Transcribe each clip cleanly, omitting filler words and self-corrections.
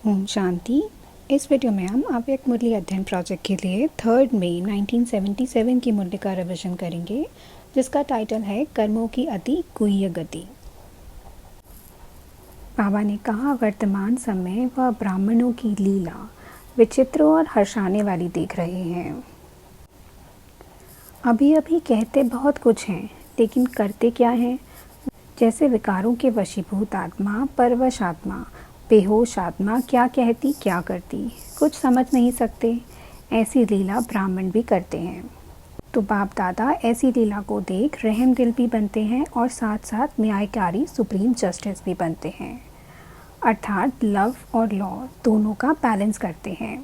ओम शांति। इस वीडियो में हम अव्यक्त मुरली अध्ययन प्रोजेक्ट के लिए 3 मई 1977 की मुरली का रिविजन करेंगे, जिसका टाइटल है कर्मों की अति गुह्य गति। बाबा ने कहा, वर्तमान समय वह ब्राह्मणों की लीला विचित्र और हर्षाने वाली देख रहे हैं। अभी अभी कहते बहुत कुछ हैं, लेकिन करते क्या हैं? जैसे विकारों के वशीभूत आत्मा, परवश आत्मा, बेहोश आत्मा क्या कहती क्या करती, कुछ समझ नहीं सकते। ऐसी लीला ब्राह्मण भी करते हैं। तो बाप दादा ऐसी लीला को देख रहम दिल भी बनते हैं और साथ साथ न्यायकारी सुप्रीम जस्टिस भी बनते हैं, अर्थात लव और लॉ दोनों का बैलेंस करते हैं।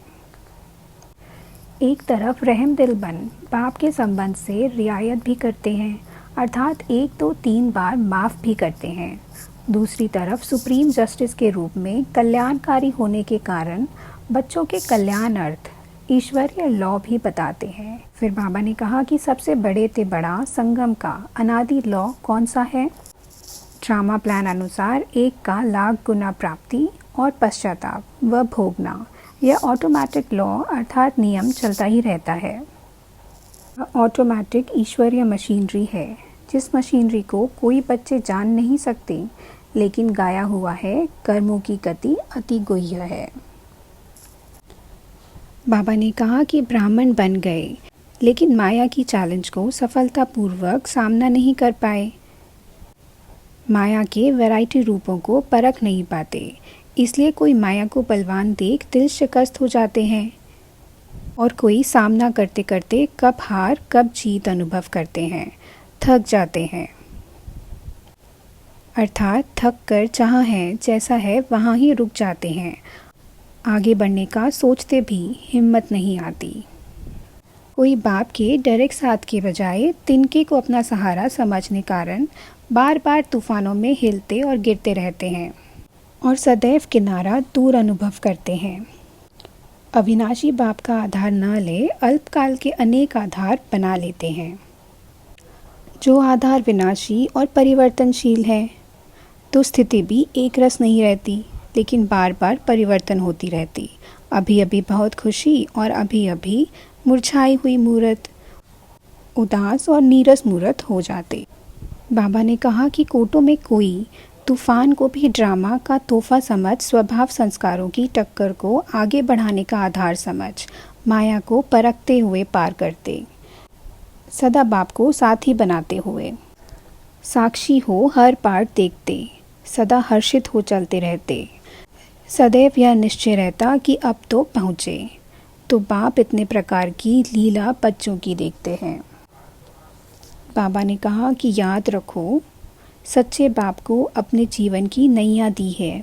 एक तरफ रहम दिल बन बाप के संबंध से रियायत भी करते हैं, अर्थात 1 2 3 बार माफ़ भी करते हैं। दूसरी तरफ सुप्रीम जस्टिस के रूप में कल्याणकारी होने के कारण बच्चों के कल्याण अर्थ ईश्वरीय लॉ भी बताते हैं। फिर बाबा ने कहा कि सबसे बड़े ते बड़ा संगम का अनादि लॉ कौन सा है? ड्रामा प्लान अनुसार 1 का लाख गुना प्राप्ति और पश्चाताप व भोगना, यह ऑटोमेटिक लॉ अर्थात नियम चलता ही रहता है। ऑटोमेटिक ईश्वरीय मशीनरी है, जिस मशीनरी को कोई बच्चे जान नहीं सकते, लेकिन गाया हुआ है कर्मों की गति अति गुह्य है। बाबा ने कहा कि ब्राह्मण बन गए, लेकिन माया की चैलेंज को सफलतापूर्वक सामना नहीं कर पाए। माया के वैरायटी रूपों को परख नहीं पाते, इसलिए कोई माया को बलवान देख दिल शिकस्त हो जाते हैं और कोई सामना करते करते कब हार कब जीत अनुभव करते हैं, थक जाते हैं। अर्थात थक कर जहाँ है जैसा है वहाँ ही रुक जाते हैं। आगे बढ़ने का सोचते भी हिम्मत नहीं आती। कोई बाप के डायरेक्ट साथ के बजाय तिनके को अपना सहारा समझने कारण बार बार तूफानों में हिलते और गिरते रहते हैं और सदैव किनारा दूर अनुभव करते हैं। अविनाशी बाप का आधार न ले अल्पकाल के अनेक आधार बना लेते हैं। जो आधार विनाशी और परिवर्तनशील है, तो स्थिति भी एक रस नहीं रहती, लेकिन बार बार परिवर्तन होती रहती। अभी अभी बहुत खुशी और अभी अभी मुरझाई हुई मूरत, उदास और नीरस मूरत हो जाते। बाबा ने कहा कि कोटों में कोई तूफान को भी ड्रामा का तोहफा समझ स्वभाव संस्कारों की टक्कर को आगे बढ़ाने का आधार समझ माया को परखते हुए पार करते, सदा बाप को साथी बनाते हुए साक्षी हो हर पार्ट देखते, सदा हर्षित हो चलते रहते। सदैव यह निश्चय रहता कि अब तो पहुँचे। तो बाप इतने प्रकार की लीला बच्चों की देखते हैं। बाबा ने कहा कि याद रखो, सच्चे बाप को अपने जीवन की नैया दी है,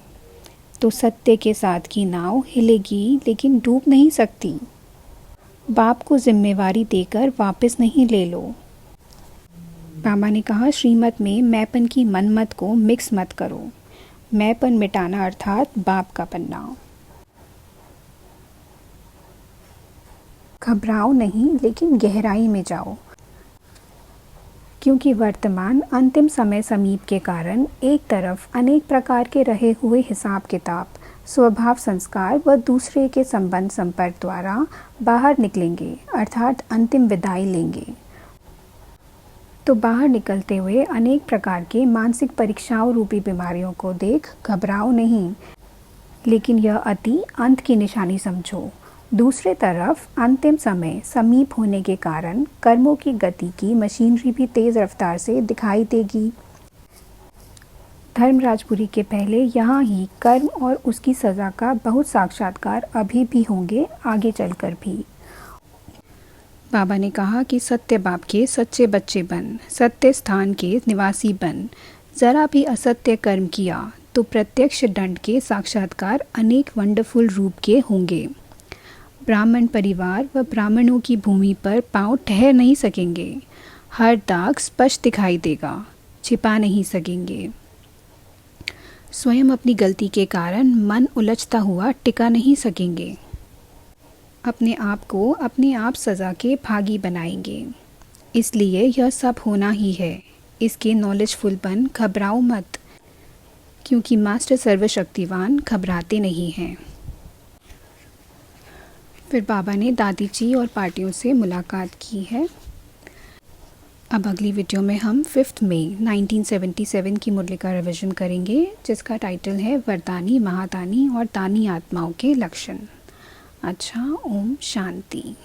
तो सत्य के साथ की नाव हिलेगी लेकिन डूब नहीं सकती। बाप को जिम्मेवारी देकर वापस नहीं ले लो। बाबा ने कहा, श्रीमत में मैंपन की मनमत को मिक्स मत करो। मैंपन मिटाना अर्थात बाप का बनना। घबराओ नहीं, लेकिन गहराई में जाओ, क्योंकि वर्तमान अंतिम समय समीप के कारण एक तरफ अनेक प्रकार के रहे हुए हिसाब किताब, स्वभाव संस्कार व दूसरे के संबंध संपर्क द्वारा बाहर निकलेंगे, अर्थात अंतिम विदाई लेंगे। तो बाहर निकलते हुए अनेक प्रकार के मानसिक परीक्षाओं रूपी बीमारियों को देख घबराओ नहीं, लेकिन यह अति अंत की निशानी समझो। दूसरे तरफ अंतिम समय समीप होने के कारण कर्मों की गति की मशीनरी भी तेज रफ्तार से दिखाई देगी। धर्मराजपुरी के पहले यहाँ ही कर्म और उसकी सज़ा का बहुत साक्षात्कार अभी भी होंगे, आगे चलकर भी। बाबा ने कहा कि सत्य बाप के सच्चे बच्चे बन, सत्य स्थान के निवासी बन। ज़रा भी असत्य कर्म किया तो प्रत्यक्ष दंड के साक्षात्कार अनेक वंडरफुल रूप के होंगे। ब्राह्मण परिवार व ब्राह्मणों की भूमि पर पांव ठहर नहीं सकेंगे। हर दाग स्पष्ट दिखाई देगा, छिपा नहीं सकेंगे। स्वयं अपनी गलती के कारण मन उलझता हुआ टिका नहीं सकेंगे। अपने आप को अपने आप सज़ा के भागी बनाएंगे। इसलिए यह सब होना ही है। इसके नॉलेजफुल बन, घबराओ मत, क्योंकि मास्टर सर्वशक्तिवान घबराते नहीं हैं। फिर बाबा ने दादी जी और पार्टियों से मुलाकात की है। अब अगली वीडियो में हम 5 मई 1977 की मुरली का रिवीजन करेंगे, जिसका टाइटल है वरदानी, महादानी और दानी आत्माओं के लक्षण। अच्छा, ओम शांति।